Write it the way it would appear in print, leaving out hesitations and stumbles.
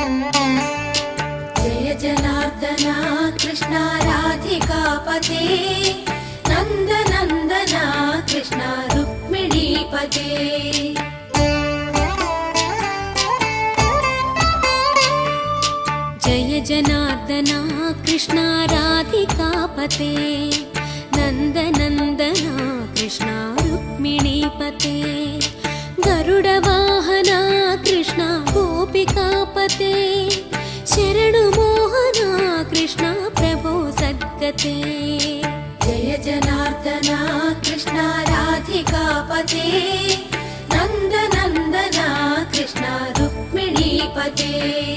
जय जनार्दना कृष्ण राधिकापते नन्दनन्दना कृष्ण रुक्मिणीपते। जय जनार्दना कृष्ण राधिकापते नन्दनन्दना कृष्ण रुक्मिणीपते। गरुडवाहना कृष्ण गोपिकापते शरणुमोहना कृष्ण प्रभो सद्गते। जय जनार्दना कृष्ण राधिकापते नन्दनन्दना कृष्ण रुक्मिणीपते।